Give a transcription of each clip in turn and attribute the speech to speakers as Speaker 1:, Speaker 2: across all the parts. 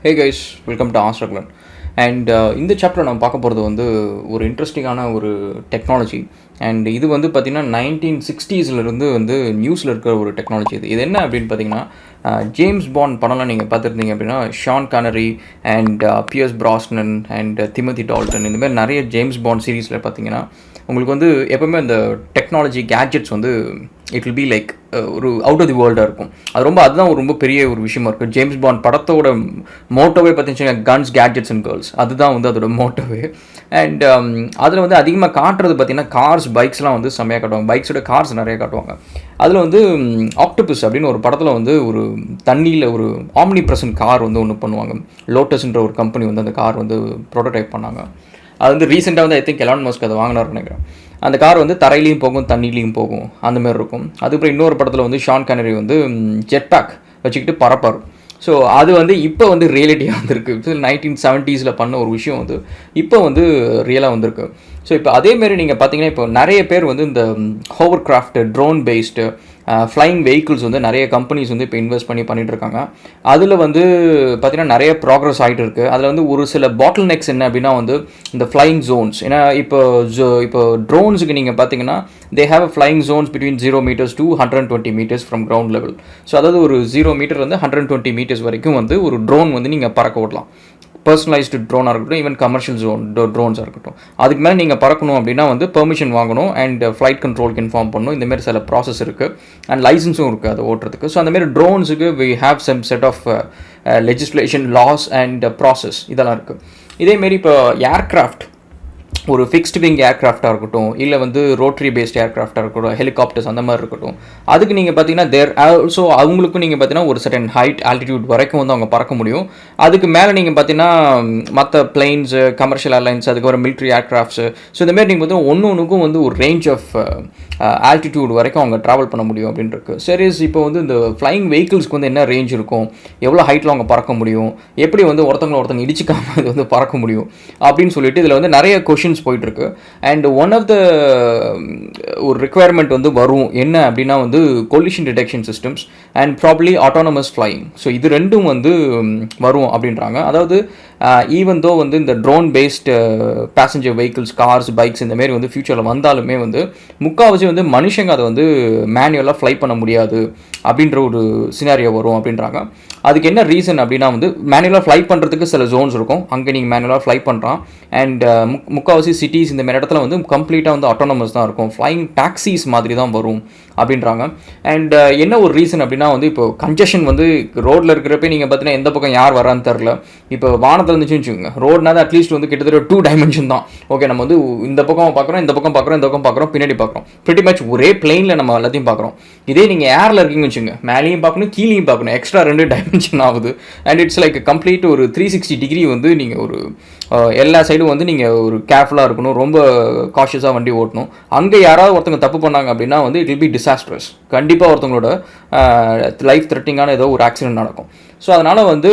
Speaker 1: Hey guys, welcome to Raghulan. And இந்த chapter நம்ம பார்க்க போகிறது வந்து ஒரு இன்ட்ரெஸ்டிங்கான ஒரு டெக்னாலஜி. அண்ட் இது வந்து பார்த்திங்கன்னா 1960s வந்து நியூஸில் இருக்கிற ஒரு டெக்னாலஜி. இது என்ன அப்படின்னு பார்த்தீங்கன்னா, ஜேம்ஸ் பாண்ட் படம்லாம் நீங்கள் பார்த்துருந்தீங்க அப்படின்னா, Sean Connery and Pierce Brosnan and Timothy Dalton, இந்த மாதிரி நிறைய ஜேம்ஸ் பாண்ட் சீரீஸில் பார்த்தீங்கன்னா உங்களுக்கு வந்து எப்போவுமே அந்த டெக்னாலஜி கேட்ஜெட்ஸ் வந்து இட் வில் பி லைக் ஒரு அவுட் ஆஃப் தி வேர்ல்டாக இருக்கும். அது அதுதான் ஒரு ரொம்ப பெரிய ஒரு விஷயமா இருக்குது. ஜேம்ஸ் பாண்ட் படத்தோட மோட்டோவே பார்த்தீங்கன்னா கன்ஸ், கேட்ஜெட்ஸ் அண்ட் கேர்ள்ஸ், அதுதான் வந்து அதோட மோட்டோவே. அண்ட் அதில் வந்து அதிகமாக காட்டுறது பார்த்திங்கன்னா கார்ஸ், பைக்ஸ்லாம் வந்து செம்மையாக காட்டுவாங்க. பைக்ஸோட கார்ஸ் நிறைய காட்டுவாங்க. அதில் வந்து ஆக்டோபஸ் அப்படின்னு ஒரு படத்தில் வந்து ஒரு தண்ணியில் ஒரு ஆம்னி ப்ரெசன்ட் கார் வந்து ஒன்று பண்ணுவாங்க. லோட்டஸ்ன்ற ஒரு கம்பெனி வந்து அந்த கார் வந்து ப்ரோட்டோடைப் பண்ணாங்க. அது வந்து ரீசெண்டாக வந்து ஐ திங்க் எலான் மஸ்க் அதை வாங்கினார்னு நினைக்கிறேன். அந்த கார் வந்து தரையிலையும் போகும், தண்ணிலையும் போகும், அந்த மாதிரி இருக்கும். அதுக்கப்புறம் இன்னொரு படத்தில் வந்து ஷான் கானரி வந்து ஜெட் பேக் வச்சுக்கிட்டு பறப்பார். ஸோ அது வந்து இப்போ வந்து ரியாலிட்டியாக வந்திருக்கு. 1970s பண்ண ஒரு விஷயம் வந்து இப்போ வந்து ரியலாக வந்திருக்கு. ஸோ இப்போ அதேமாரி நீங்கள் பார்த்தீங்கன்னா, இப்போ நிறைய பேர் வந்து இந்த hover craft, drone based flying vehicles வந்து நிறைய கம்பெனிஸ் வந்து இப்போ இன்வெஸ்ட் பண்ணிட்டு இருக்காங்க. அதில் வந்து பார்த்திங்கன்னா நிறைய ப்ராக்ரஸ் ஆகிட்டு இருக்குது. அதில் வந்து ஒரு சில பாட்டில் நெக்ஸ் என்ன அப்படின்னா வந்து இந்த ஃப்ளைங் ஜோன்ஸ். ஏன்னா இப்போ ட்ரோன்ஸுக்கு நீங்கள் பார்த்தீங்கன்னா they have a flying Jones between 0 meters to 120 meters from ground level. So அதாவது ஒரு 0 meter வந்து 120 meters வரைக்கும் வந்து ஒரு ட்ரோன் வந்து நீங்கள் பறக்க விடலாம். பர்சனலைஸ்டு ட்ரோனாக இருக்கட்டும், ஈவன் கமர்ஷியல் ட்ரோன்ஸாக இருக்கட்டும். அதுக்கு மேலே நீங்கள் பறக்கணும் அப்படின்னா வந்து பெர்மிஷன் வாங்கணும் அண்ட் ஃப்ளைட் கண்ட்ரோலுக்கு இன்ஃபார்ம் பண்ணணும். இந்தமாரி சில ப்ராசஸ் இருக்குது அண்ட் லைசன்ஸும் இருக்குது அதை ஓட்டுறதுக்கு. ஸோ அந்தமாரி ட்ரோன்ஸுக்கு we have some set of legislation, laws and process இதெல்லாம் இருக்குது. இதேமாரி இப்போ ஏர்க்ராஃப்ட், ஒரு ஃபிக்ஸ்டு விங் ஏர்க்ராஃப்டாக இருக்கட்டும், இல்லை வந்து ரோட்டரி பேஸ்ட் ஏர்க்ராஃப்டாக இருக்கட்டும், ஹெலிகாப்டர்ஸ் அந்த மாதிரி இருக்கட்டும், அதுக்கு நீங்கள் பார்த்தீங்கன்னா தேர் ஆல்சோ அவங்களுக்கும் நீங்கள் பார்த்தீங்கன்னா ஒரு சர்டன் ஹைட் ஆல்டிடியூட் வரைக்கும் வந்து அவங்க பறக்க முடியும். அதுக்கு மேலே நீங்கள் பார்த்தீங்கன்னா மற்ற பிளைன்ஸு, கமர்ஷியல் ஏர்லைன்ஸ், அதுக்கப்புறம் மிலிட்ரி ஏர்க்ராஃப்ட்ஸு, ஸோ இந்தமாரி நீங்கள் பார்த்தீங்கன்னா ஒன்றுக்கும் வந்து ஒரு ரேஞ்ச் ஆஃப் ஆல்டிடியூட் வரைக்கும் அவங்க ட்ராவல் பண்ண முடியும் அப்படின்னு இருக்குது. சரி, இப்போ வந்து இந்த ஃப்ளைங் வெஹிக்கிள்ஸ்க்கு வந்து என்ன ரேஞ்ச் இருக்கும், எவ்வளோ ஹைட்டில் அவங்க பறக்க முடியும், எப்படி வந்து ஒருத்தவங்க இடிச்சிக்காமல் இது வந்து பறக்க முடியும் அப்படின்னு சொல்லிட்டு இதில் வந்து நிறைய கொஷின்ஸ் போயிட்டுருக்கு. அண்ட் ஒன் ஆஃப் த ஒரு ரிக்குவயர்மெண்ட் வந்து வரும் என்ன அப்படின்னா வந்து collision detection systems and probably autonomous flying. So இது ரெண்டும் வந்து வரும் அப்படின்றாங்க. அதாவது ஈவன் தோ வந்து இந்த drone based passenger vehicles, cars, bikes இந்தமாரி வந்து ஃபியூச்சரில் வந்தாலுமே வந்து முக்கால்வாசி வந்து மனுஷங்க அதை வந்து மேனுவலாக ஃப்ளை பண்ண முடியாது அப்படின்ற ஒரு சினாரியோ வரும் அப்படின்றாங்க. அதுக்கு என்ன ரீசன் அப்படின்னா வந்து மேனுவலாக ஃப்ளை பண்ணுறதுக்கு சில ஜோன்ஸ் இருக்கும், அங்கே நீங்கள் மேனுவலாக ஃப்ளை பண்ணுறான். அண்ட் முக்கால்வாசி சிட்டிஸ் இந்த மாதிரி இடத்துல வந்து கம்ப்ளீட்டாக வந்து ஆட்டோனமஸ் தான் இருக்கும், ஃப்ளைங் டாக்ஸிஸ் மாதிரி தான் வரும் அப்படின்றாங்க. அண்ட் என்ன ஒரு ரீசன் அப்படின்னா வந்து இப்போ கன்ஜெஷன் வந்து ரோட்டில் இருக்கிறப்ப நீங்கள் பார்த்தீங்கன்னா எந்த பக்கம் யார் வரான்னு தெரில. இப்போ வானத்தில் இருந்துச்சுன்னு வச்சுக்கோங்க, ரோட்னா அட்லீஸ்ட் வந்து கிட்டத்தட்ட 2 dimension தான். ஓகே, நம்ம வந்து இந்த பக்கம் பார்க்குறோம், இந்த பக்கம் பார்க்குறோம், இந்த பக்கம் பார்க்குறோம், பின்னாடி பார்க்குறோம், பிரிட்டி மச் ஒரே பிளெயினில் நம்ம எல்லாத்தையும் பார்க்குறோம். இதே நீங்கள் ஏரில் இருக்கீங்கன்னு வச்சுங்க, மேலேயும் பார்க்கணும், கீழேயும் பார்க்கணும், எக்ஸ்ட்ரா 2 dimension ஆகுது. அண்ட் இட்ஸ் லைக் கம்ப்ளீட் ஒரு 360 degree வந்து நீங்கள் ஒரு எல்லா சைடும் வந்து நீங்கள் ஒரு கேர்ஃபுல்லாக இருக்கணும், ரொம்ப காஷியஸாக வண்டி ஓட்டணும். அங்கே யாராவது ஒருத்தங்க தப்பு பண்ணாங்க அப்படின்னா வந்து இட் வில் பி டிசாஸ்ட்ரஸ். கண்டிப்பாக ஒருத்தவங்களோட லைஃப் த்ரெட்டிங்கான ஏதோ ஒரு ஆக்சிடென்ட் நடக்கும். ஸோ அதனால் வந்து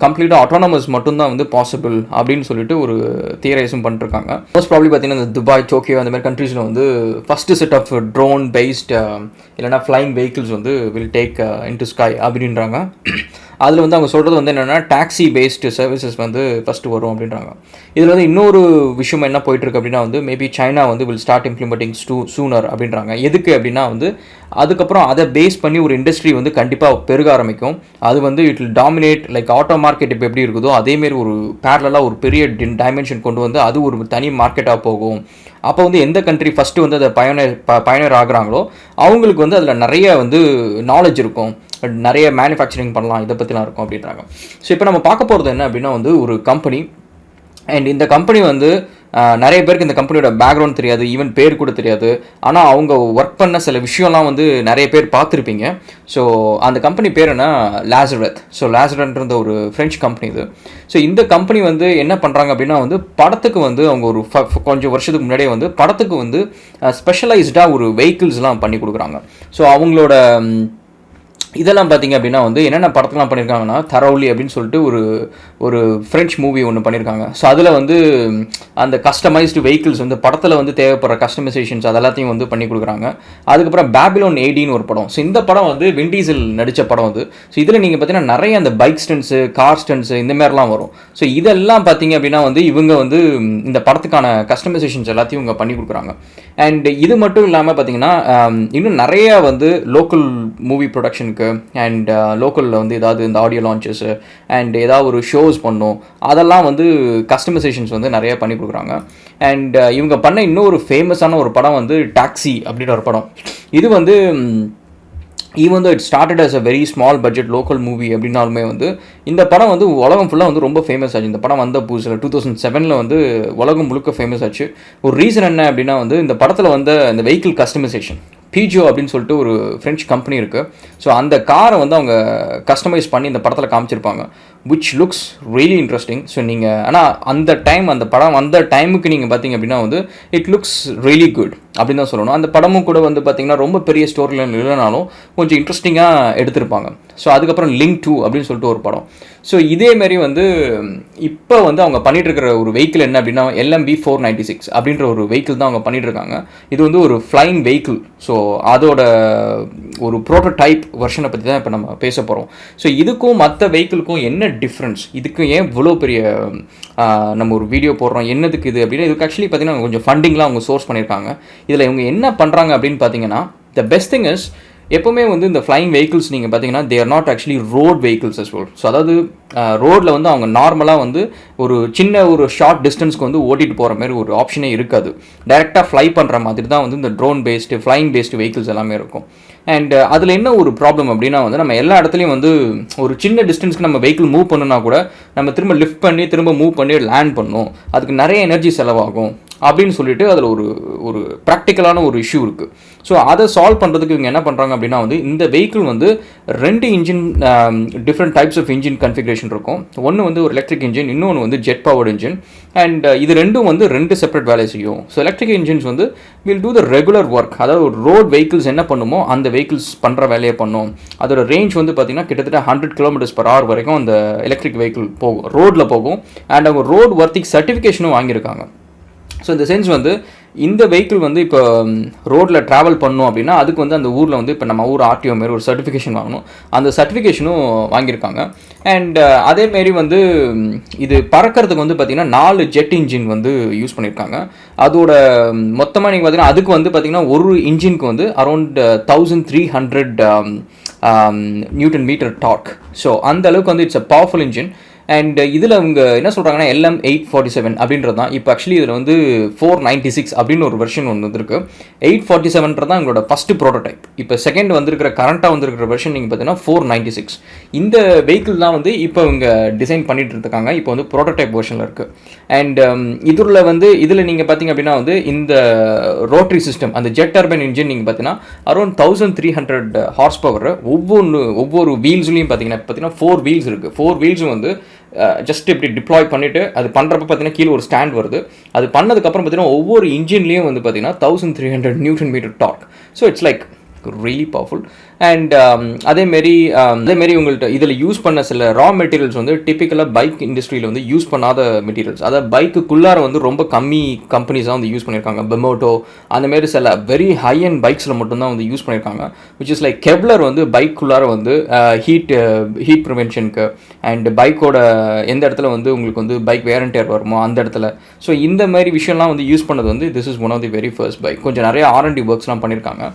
Speaker 1: கம்ப்ளீட்டாக ஆட்டோனமஸ் மட்டும்தான் வந்து பாசிபிள் அப்படின்னு சொல்லிட்டு ஒரு தியரைஸும் பண்ணிருக்காங்க. மோஸ்ட் ப்ராப்ளி பார்த்தீங்கன்னா இந்த துபாய், டோக்கியோ அந்த மாதிரி கண்ட்ரீஸில் வந்து first set of drone based இல்லைனா ஃப்ளைங் வெஹிக்கிள்ஸ் வந்து வில் டேக் இன்டு ஸ்கை அப்படின்றாங்க. அதில் வந்து அவங்க சொல்கிறது வந்து என்னென்னா டாக்ஸி பேஸ்டு சர்வீசஸ் வந்து ஃபஸ்ட்டு வரும் அப்படின்றாங்க. இதில் வந்து இன்னொரு விஷயம் என்ன போயிட்டுருக்கு அப்படின்னா வந்து மேபி சைனா வந்து வில் ஸ்டார்ட் இம்ப்ளிமெண்டிங் சூனர் அப்படின்றாங்க. எதுக்கு அப்படின்னா வந்து அதுக்கப்புறம் அதை பேஸ் பண்ணி ஒரு இண்டஸ்ட்ரி வந்து கண்டிப்பாக பெருக ஆரம்பிக்கும். அது வந்து it will dominate like auto market இப்போ எப்படி இருக்குதோ அதேமாரி ஒரு பேரலாக ஒரு பெரிய டைமென்ஷன் கொண்டு வந்து அது ஒரு தனி மார்க்கெட்டாக போகும். அப்போ வந்து எந்த கண்ட்ரி ஃபஸ்ட்டு வந்து அதை பயனர் ஆகுறாங்களோ அவங்களுக்கு வந்து அதில் நிறைய வந்து நாலேஜ் இருக்கும், நிறைய மேனுஃபேக்சரிங் பண்ணலாம், இதை பற்றிலாம் இருக்கும் அப்படின்றாங்க. ஸோ இப்போ நம்ம பார்க்க போகிறது என்ன அப்படின்னா வந்து ஒரு கம்பெனி. அண்ட் இந்த கம்பெனி வந்து நிறைய பேருக்கு இந்த கம்பெனியோட பேக்ரவுண்ட் தெரியாது, ஈவன் பேர் கூட தெரியாது. ஆனால் அவங்க ஒர்க் பண்ண சில விஷயம்லாம் வந்து நிறைய பேர் பார்த்துருப்பீங்க. ஸோ அந்த கம்பெனி பேர் என்ன, லாசரத். ஸோ லாசரத்ன்ற ஒரு ஃப்ரெஞ்ச் கம்பெனி இது. ஸோ இந்த கம்பெனி வந்து என்ன பண்ணுறாங்க அப்படின்னா வந்து படத்துக்கு வந்து அவங்க ஒரு கொஞ்சம் வருஷத்துக்கு முன்னாடியே வந்து படத்துக்கு வந்து ஸ்பெஷலைஸ்டாக ஒரு வெஹிக்கிள்ஸ்லாம் பண்ணி கொடுக்குறாங்க. ஸோ அவங்களோட இதெல்லாம் பார்த்தீங்க அப்படின்னா வந்து என்னென்ன படத்துலாம் பண்ணியிருக்காங்கன்னா தரவுலி அப்படின்னு சொல்லிட்டு ஒரு ஃப்ரெஞ்ச் மூவி ஒன்று பண்ணியிருக்காங்க. ஸோ அதில் வந்து அந்த கஸ்டமைஸ்டு வெஹிக்கிள்ஸ் வந்து படத்தில் வந்து தேவைப்படுற கஸ்டமைசேஷன்ஸ் அதெல்லாத்தையும் வந்து பண்ணி கொடுக்குறாங்க. அதுக்கப்புறம் பேபிலோன் 18 ஒரு படம். ஸோ இந்த படம் வந்து வின் டீசல் நடித்த படம் அது. ஸோ இதில் நீங்கள் பார்த்தீங்கன்னா நிறைய அந்த பைக் ஸ்டன்ஸு, கார் ஸ்டன்ஸு இந்த மாதிரிலாம் வரும். ஸோ இதெல்லாம் பார்த்தீங்க அப்படின்னா வந்து இவங்க வந்து இந்த படத்துக்கான கஸ்டமைசேஷன்ஸ் எல்லாத்தையும் இவங்க பண்ணி கொடுக்குறாங்க. அண்ட் இது மட்டும் இல்லாமல் பார்த்தீங்கன்னா இன்னும் நிறைய வந்து லோக்கல் மூவி ப்ரொடக்ஷனுக்கு அண்ட் லோக்கலில் வந்து ஏதாவது இந்த ஆடியோ லான்ச்சஸ் அண்ட் ஏதாவது ஒரு ஷோஸ் பண்ணும், அதெல்லாம் வந்து கஸ்டமைசேஷன்ஸ் வந்து நிறைய பண்ணி கொடுக்குறாங்க. அண்ட் இவங்க பண்ண இன்னொரு ஃபேமஸான ஒரு படம் வந்து டாக்ஸி அப்படின்ற ஒரு படம். இது வந்து even though it started as a very small budget local movie அப்படின்னாலுமே வந்து இந்த படம் வந்து உலகம் ஃபுல்லாக வந்து ரொம்ப ஃபேமஸ் ஆச்சு. இந்த படம் வந்த புதுசில் 2007 வந்து உலகம் முழுக்க ஃபேமஸ் ஆச்சு. ஒரு ரீசன் என்ன அப்படின்னா வந்து இந்த படத்தில் வந்து இந்த வெஹிக்கிள் கஸ்டமைசேஷன் பிஜோ அப்படின்னு சொல்லிட்டு ஒரு ஃப்ரெஞ்ச் கம்பெனி இருக்குது. ஸோ அந்த காரை வந்து அவங்க கஸ்டமைஸ் பண்ணி இந்த படத்தில் காமிச்சிருப்பாங்க, which looks really interesting. So நீங்கள் ஆனால் அந்த டைம் அந்த படம் அந்த டைமுக்கு நீங்கள் பார்த்தீங்க அப்படின்னா வந்து இட் லுக்ஸ் ரியலி குட் அப்படின்னு தான் சொல்லணும். அந்த படமும் கூட வந்து பார்த்தீங்கன்னா ரொம்ப பெரிய ஸ்டோரியில் இல்லைனாலும் கொஞ்சம் இன்ட்ரெஸ்டிங்காக எடுத்திருப்பாங்க. ஸோ அதுக்கப்புறம் லிங்க் 2 அப்படின்னு சொல்லிட்டு ஒரு படம். ஸோ இதேமாரி வந்து இப்போ வந்து அவங்க பண்ணிகிட்டு இருக்கிற ஒரு வெஹிக்கிள் என்ன அப்படின்னா LMV 496 அப்படின்ற ஒரு வெஹிக்கிள் தான் அவங்க பண்ணிகிட்டு இருக்காங்க. இது வந்து ஒரு ஃப்ளைங் வெஹிக்கிள். ஸோ அதோட ஒரு ப்ரோட்டோடைப் வெர்ஷனை பற்றி தான் இப்போ நம்ம பேச போகிறோம். ஸோ இதுக்கும் மற்ற வெஹிக்கிளுக்கும் என்ன டிஃப்ரென்ஸ், இதுக்கு ஏன் இவ்வளோ பெரிய நம்ம ஒரு வீடியோ போடுறோம், என்னதுக்கு இது அப்படின்னா இதுக்கு ஆக்சுவலி பார்த்தீங்கன்னா கொஞ்சம் ஃபண்டிங்லாம் அவங்க சோர்ஸ் பண்ணியிருக்காங்க. இதில் இவங்க என்ன பண்ணுறாங்க அப்படின்னு பார்த்தீங்கன்னா த பெஸ்ட் திங் இஸ் எப்போவுமே வந்து இந்த ஃப்ளைங் வெஹிக்கிள்ஸ் நீங்கள் பார்த்தீங்கன்னா they are not actually road vehicles as well. So அதாவது ரோட்டில் வந்து அவங்க நார்மலாக வந்து ஒரு ஷார்ட் டிஸ்டன்ஸ்க்கு வந்து ஓட்டிகிட்டு போகிற மாதிரி ஒரு ஆப்ஷனே இருக்காது. டைரெக்டாக ஃப்ளை பண்ணுற மாதிரி தான் வந்து இந்த drone based flying based vehicles எல்லாமே இருக்கும். அண்ட் அதில் என்ன ஒரு ப்ராப்ளம் அப்படின்னா வந்து நம்ம எல்லா இடத்துலையும் வந்து ஒரு சின்ன டிஸ்டன்ஸ்க்கு நம்ம வெஹிக்கிள் மூவ் பண்ணுனா கூட நம்ம திரும்ப லிஃப்ட் பண்ணி திரும்ப மூவ் பண்ணி லேண்ட் பண்ணணும், அதுக்கு நிறைய எனர்ஜி செலவாகும் அப்படின்னு சொல்லிட்டு அதில் ஒரு ப்ராக்டிக்கலான ஒரு இஷ்யூ இருக்குது. ஸோ அதை சால்வ் பண்ணுறதுக்கு இவங்க என்ன பண்ணுறாங்க அப்படின்னா வந்து இந்த வெஹிக்கிள் வந்து 2 engine different types of engine configuration இருக்கும். ஒன்று வந்து ஒரு எலக்ட்ரிக் இன்ஜின், இன்னொன்று வந்து ஜெட் பவர்டு இன்ஜின். அண்ட் இது ரெண்டும் வந்து 2 செப்பரேட் வேலை செய்யும். ஸோ எலக்ட்ரிக் இன்ஜின்ஸ் வந்து will do the regular work, அதாவது ஒரு ரோட் வெஹிக்கிள்ஸ் என்ன பண்ணுமோ அந்த வெஹிக்கிள்ஸ் பண்ணுற வேலையை பண்ணும். அதோட ரேஞ்ச் வந்து பார்த்திங்கன்னா கிட்டத்தட்ட 100 km/h வரைக்கும் அந்த எலக்ட்ரிக் வெஹிக்கிள் போகும், ரோட்டில் போகும். அண்ட் அவங்க ரோட் ஒர்த்திக் சர்டிஃபிகேஷனும் வாங்கியிருக்காங்க. ஸோ இந்த சென்ஸ் வந்து இந்த வெஹிக்கிள் வந்து இப்போ ரோட்டில் ட்ராவல் பண்ணணும் அப்படின்னா அதுக்கு வந்து அந்த ஊரில் வந்து இப்போ நம்ம ஊர் ஆர்டிஓ மாரி ஒரு சர்டிஃபிகேஷன் வாங்கணும், அந்த சர்டிஃபிகேஷனும் வாங்கியிருக்காங்க. அண்ட் அதேமாரி வந்து இது பறக்கிறதுக்கு வந்து பார்த்திங்கன்னா 4 ஜெட் இன்ஜின் வந்து யூஸ் பண்ணியிருக்காங்க. அதோட மொத்தமாக நீங்கள் பார்த்தீங்கன்னா அதுக்கு வந்து பார்த்திங்கன்னா ஒரு இன்ஜினுக்கு வந்து அரௌண்ட் 1300 Nm டார்க். ஸோ அந்த அளவுக்கு வந்து it's a powerful engine. And இதில் அவங்க என்ன சொல்கிறாங்கன்னா LM847 அப்படின்றது தான். இப்போ ஆக்சுவலி இதில் வந்து 496 அப்படின்னு ஒரு வெர்ஷன் ஒன்று வந்துருக்கு. 847 தான் எங்களோட ஃபஸ்ட்டு ப்ரோட்டோடைப். இப்போ செகண்ட் வந்திருக்கிற கரண்ட்டாக வந்திருக்கிற வெர்ஷன் நீங்கள் பார்த்தீங்கன்னா 496. இந்த வெஹிக்கிள் தான் வந்து இப்போ இவங்க டிசைன் பண்ணிட்டு இருக்காங்க. இப்போ வந்து ப்ரோட்டோடைப் வெர்ஷனில் இருக்குது. அண்ட் இதில் நீங்கள் பார்த்தீங்க அப்படின்னா வந்து இந்த ரோட்டரி சிஸ்டம், அந்த ஜெட் டர்பைன் இன்ஜின் நீங்கள் பார்த்தீங்கன்னா அரௌண்ட் 1300 ஹார்ஸ்-பவர். ஒவ்வொரு வீல்ஸ்லையும் பார்த்தீங்கன்னா 4 வீல்ஸ் இருக்குது. 4 வீல்ஸும் வந்து ஜஸ்ட் இப்படி டிப்ளாய் பண்ணிவிட்டு அது பண்ணுறப்ப பார்த்தீங்கன்னா கீழே ஒரு ஸ்டாண்ட் வருது. அது பண்ணதுக்கப்புறம் பார்த்தீங்கன்னா ஒவ்வொரு இன்ஜின்லேயும் வந்து பார்த்தீங்கன்னா 1300 Nm torque. So it's like really powerful. And அதேமாரி உங்கள்கிட்ட இதில் யூஸ் பண்ண சில ரா மெட்டீரியல்ஸ் வந்து டிப்பிக்கலாக பைக் இண்டஸ்ட்ரியில் வந்து யூஸ் பண்ணாத மெட்டீரியல்ஸ், அதாவது பைக்குள்ளார வந்து ரொம்ப கம்மி கம்பெனிஸாக வந்து யூஸ் பண்ணியிருக்காங்க. பெமோட்டோ அந்தமாரி சில வெரி ஹை அண்ட் பைக்ஸில் மட்டும்தான் வந்து யூஸ் பண்ணியிருக்காங்க. விச் இஸ் லைக் கெவ்லர் வந்து பைக்குள்ளார வந்து ஹீட் ப்ரிவென்ஷனுக்கு அண்ட் பைக்கோட எந்த இடத்துல வந்து உங்களுக்கு வந்து பைக் வேர் அண்ட் டேர் வருமோ அந்த இடத்துல. ஸோ இந்த மாதிரி விஷயம்லாம் வந்து யூஸ் பண்ணது வந்து this is one of the very first bike. கொஞ்சம் நிறைய R&D ஒர்க்ஸ்லாம் பண்ணியிருக்காங்க.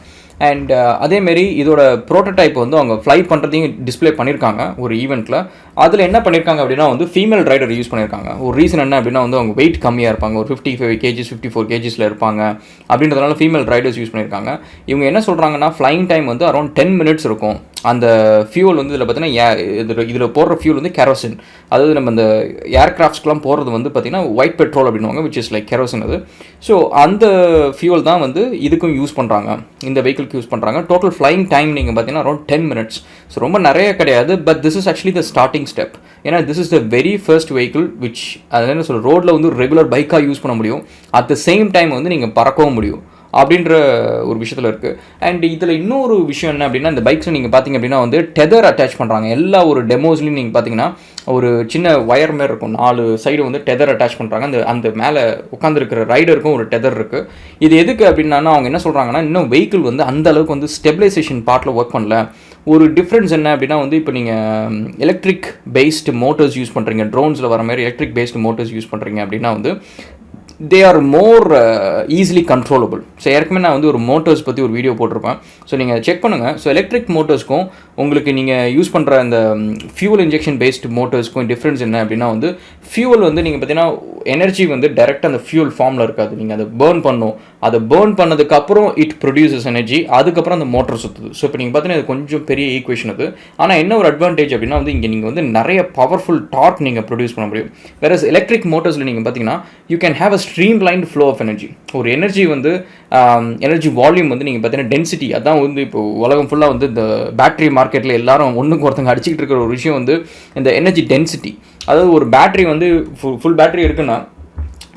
Speaker 1: அண்ட் அதேமாரி இதோட ப்ரோட்டோடைப் வந்து அவங்க ஃப்ளை பண்ணுறதையும் டிஸ்பிளே பண்ணியிருக்காங்க ஒரு ஈவெண்ட்டில். அதில் என்ன பண்ணியிருக்காங்க அப்படின்னா வந்து ஃபீமேல் ரைடர் யூஸ் பண்ணியிருக்காங்க. ஒரு ரீசன் என்ன அப்படின்னா வந்து அவங்க வெயிட் கம்மியாக இருப்பாங்க, ஒரு 55 kg 54 kg இருப்பாங்க அப்படின்றதுனால ஃபீமேல் ரைடர்ஸ் யூஸ் பண்ணியிருக்காங்க. இவங்க என்ன சொல்கிறாங்கன்னா ஃப்ளைங் டைம் வந்து அரௌண்ட் 10 minutes இருக்கும். அந்த ஃபியூல் வந்து இதில் பார்த்தீங்கன்னா இதில் போடுற ஃபியூல் வந்து கெரோசின், அதாவது நம்ம இந்த ஏர்கிராஃப்ட்ஸ்க்குலாம் போகிறது வந்து பார்த்திங்கன்னா ஒயிட் பெட்ரோல் அப்படின்வாங்க, விச் இஸ் லைக் கெரோசின் அது. ஸோ அந்த ஃபியூல் தான் வந்து இதுக்கும் யூஸ் பண்ணுறாங்க, இந்த வெஹிக்கிளுக்கு யூஸ் பண்ணுறாங்க. டோட்டல் ஃப்ளைங் டைம் நீங்கள் பார்த்தீங்கன்னா அரௌண்ட் 10 minutes. ஸோ ரொம்ப நிறைய கிடையாது, but this is actually the starting step. ஏன்னா this is the very first vehicle which அது என்ன சொல்ல ரோட்டில் வந்து ரெகுலர் பைக்காக யூஸ் பண்ண முடியும், அட் த சேம் டைம் வந்து நீங்கள் பறக்கவும் முடியும். அப்படின்ற ஒரு விஷயத்தில் இருக்குது. அண்ட் இதில் இன்னொரு விஷயம் என்ன அப்படின்னா, இந்த பைக்ஸில் நீங்கள் பார்த்தீங்க அப்படின்னா வந்து டெதர் அட்டாச் பண்ணுறாங்க. எல்லா ஒரு டெமோஸ்லையும் நீங்கள் பார்த்தீங்கன்னா ஒரு சின்ன ஒயர் மாதிரி இருக்கும், 4 சைடு வந்து டெதர் அட்டாச் பண்ணுறாங்க. அந்த மேலே உட்காந்துருக்கிற ரைடருக்கும் ஒரு டெதர் இருக்குது. இது எதுக்கு அப்படின்னா அவங்க என்ன சொல்கிறாங்கன்னா, இன்னும் வெஹிக்கிள் வந்து அந்த அளவுக்கு வந்து ஸ்டெபிலைசேஷன் பார்ட்டில் ஒர்க் பண்ணல. ஒரு டிஃப்ரென்ஸ் என்ன அப்படின்னா வந்து இப்போ நீங்கள் எலக்ட்ரிக் பேஸ்டு மோட்டர்ஸ் யூஸ் பண்ணுறீங்க, ட்ரோன்ஸில் வர மாதிரி எலக்ட்ரிக் பேஸ்டு மோட்டர்ஸ் யூஸ் பண்ணுறீங்க அப்படின்னா வந்து they are more easily controllable. So ஏற்கனவே நான் வந்து ஒரு மோட்டர்ஸ் பற்றி ஒரு வீடியோ போட்டிருப்பேன். ஸோ நீங்கள் செக் பண்ணுங்கள். ஸோ எலக்ட்ரிக் மோட்டர்ஸ்க்கும் உங்களுக்கு நீங்கள் யூஸ் பண்ணுற அந்த ஃபியூவல் இன்ஜெக்ஷன் பேஸ்டு மோட்டர்ஸ்க்கும் டிஃப்ரென்ஸ் என்ன அப்படின்னா வந்து ஃபியூவல் வந்து நீங்கள் பார்த்தீங்கன்னா எனர்ஜி வந்து டைரெக்டாக அந்த ஃபியூல் ஃபார்மில் இருக்காது. நீங்கள் அதை பேர்ன் பண்ணணும். அதை பேர்ன் பண்ணதுக்கப்புறம் இட் ப்ரொடியூசஸ் எனர்ஜி, அதுக்கப்புறம் அந்த மோட்டர் சுற்றுது. ஸோ இப்போ நீங்கள் பார்த்தீங்கன்னா இது கொஞ்சம் பெரிய ஈக்குவேஷன் அது. ஆனால் என்ன ஒரு அட்வான்டேஜ் அப்படின்னா வந்து இங்கே நீங்கள் வந்து நிறைய பவர்ஃபுல் டார்க் நீங்கள் ப்ரொடியூஸ் பண்ண முடியும். வேற எலக்ட்ரிக் மோட்டர்ஸில் நீங்கள் பார்த்தீங்கன்னா you can have a streamlined flow of energy. ஒரு எனர்ஜி வந்து எனர்ஜி வால்யூம் வந்து நீங்கள் பார்த்தீங்கன்னா டென்சிட்டி, அதான் வந்து இப்போ உலகம் ஃபுல்லாக வந்து இந்த பேட்டரி மார்க்கெட்டில் எல்லாரும் ஒன்றுக்கு ஒருத்தங்க அடிச்சுக்கிட்டு இருக்கிற ஒரு விஷயம் வந்து இந்த எனர்ஜி டென்சிட்டி. அதாவது ஒரு பேட்டரி வந்து ஃபுல் பேட்டரி இருக்குன்னா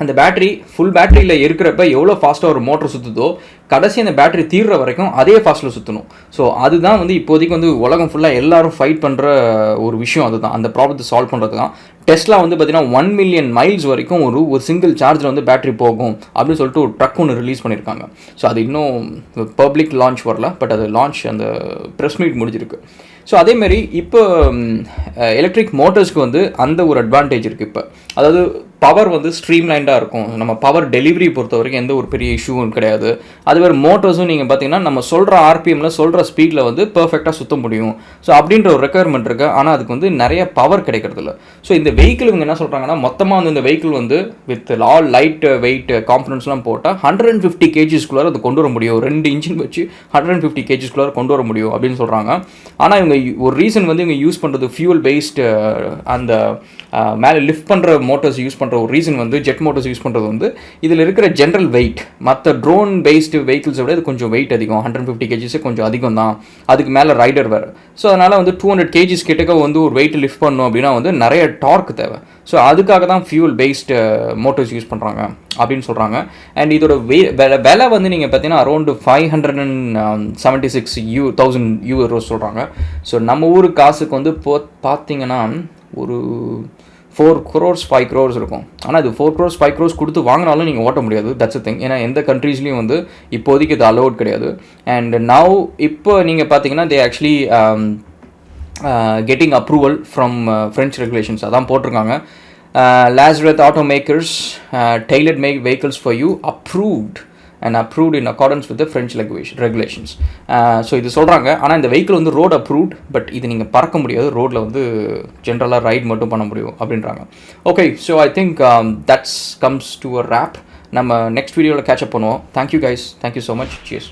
Speaker 1: அந்த பேட்டரி ஃபுல் பேட்டரியில் இருக்கிறப்ப எவ்வளோ ஃபாஸ்ட்டாக ஒரு மோட்டர் சுற்றுதோ கடைசி அந்த பேட்டரி தீர்ற வரைக்கும் அதே ஃபாஸ்ட்டில் சுற்றணும். ஸோ அதுதான் வந்து இப்போதைக்கு வந்து உலகம் ஃபுல்லாக எல்லாரும் ஃபைட் பண்ணுற ஒரு விஷயம். அதுதான் அந்த ப்ராப்ளத்தை சால்வ் பண்ணுறது தான். டெஸ்லா வந்து பார்த்தீங்கன்னா 1 மில்லியன் மைல்ஸ் வரைக்கும் ஒரு சிங்கிள் சார்ஜில் வந்து பேட்டரி போகும் அப்படின்னு சொல்லிட்டு ஒரு ட்ரக் ஒன்று ரிலீஸ் பண்ணியிருக்காங்க. ஸோ அது இன்னும் பப்ளிக் லான்ச் வரல, பட் அது லான்ச் அந்த ப்ரெஸ் மீட் முடிஞ்சிருக்கு. ஸோ அதேமாரி இப்போ எலக்ட்ரிக் மோட்டர்ஸ்க்கு வந்து அந்த ஒரு அட்வான்டேஜ் இருக்குது. இப்போ அதாவது பவர் வந்து ஸ்ட்ரீம்லைண்டாக இருக்கும். நம்ம பவர் டெலிவரி பொறுத்த வரைக்கும் எந்த ஒரு பெரிய இஷ்யூவும் கிடையாது. அதுவே மோட்டர்ஸும் நீங்கள் பார்த்தீங்கன்னா நம்ம சொல்கிற ஆர்பிஎம்மில் சொல்கிற ஸ்பீடில் வந்து பர்ஃபெக்டாக சுற்ற முடியும். ஸோ அப்படின்ற ஒரு ரெக்குயர்மெண்ட் இருக்குது. ஆனால் அதுக்கு வந்து நிறைய பவர் கிடைக்கிறது இல்லை. ஸோ இந்த வெஹிக்கிள் இவங்க என்ன சொல்கிறாங்கன்னா மொத்தமாக வந்து இந்த வெஹிக்கிள் வந்து வித் ஆல் லைட் வெயிட் காம்பனன்ட்ஸ்லாம் போட்டால் 150 kgsக்குள்ளார அது கொண்டு வர முடியும். 2 இன்ஜின் வச்சு 150 kgsக்குள்ளார கொண்டு வர முடியும் அப்படின்னு சொல்கிறாங்க. ஆனால் இவங்க ஒரு ரீசன் வந்து இவங்க யூஸ் பண்ணுறது ஃபியூல் பேஸ்டு அந்த மேலே லிஃப்ட் பண்ணுற மோட்டர்ஸ் யூஸ் பண்ணுற ஒரு ரீசன் வந்து ஜெட் மோட்டர்ஸ் யூஸ் பண்ணுறது வந்து இதில் இருக்கிற ஜென்ரல் வெயிட் மற்ற ட்ரோன் பேஸ்டு வெஹிக்கிள்ஸை விட இது கொஞ்சம் வெயிட் அதிகம். 150 kgs கொஞ்சம் அதிகம் தான். அதுக்கு மேலே ரைடர் வேறு. ஸோ அதனால் வந்து 200 kgs கிட்டக்க வந்து ஒரு வெயிட் லிஃப்ட் பண்ணணும் அப்படின்னா வந்து நிறைய டார்க் தேவை. ஸோ அதுக்காக தான் ஃபியூல் பேஸ்டு மோட்டர்ஸ் யூஸ் பண்ணுறாங்க அப்படின்னு சொல்கிறாங்க. அண்ட் இதோட விலை வந்து நீங்கள் பார்த்தீங்கன்னா அரௌண்ட் 576,000 யூரோஸ் சொல்கிறாங்க. ஸோ நம்ம ஊர் காசுக்கு வந்து பார்த்தீங்கன்னா ஒரு 4 crores 5 crores இருக்கும். ஆனால் இது 4 crores 5 crores கொடுத்து வாங்கினாலும் நீங்கள் ஓட்ட முடியாது. That's a thing. ஏன்னா எந்த கண்ட்ரீஸ்லையும் வந்து இப்போதைக்கு இது அலோட் கிடையாது. அண்ட் நவ் இப்போ நீங்கள் பார்த்தீங்கன்னா they actually getting approval from French regulations அதான் போட்டிருக்காங்க. Lazareth automakers tailored made vehicles for you approved in accordance with the French regulations. So இது சொல்கிறாங்க. ஆனால் இந்த வெஹிக்கிள் வந்து ரோட் அப்ரூவ்ட், பட் இது நீங்கள் பறக்க முடியாது. ரோட்டில் வந்து ஜென்ரலாக ரைட் மட்டும் பண்ண முடியும் அப்படின்றாங்க. Okay, so I think that's comes to a wrap. நம்ம நெக்ஸ்ட் வீடியோவில் கேட்சப் பண்ணுவோம். Thank you guys, thank you so much. Cheers.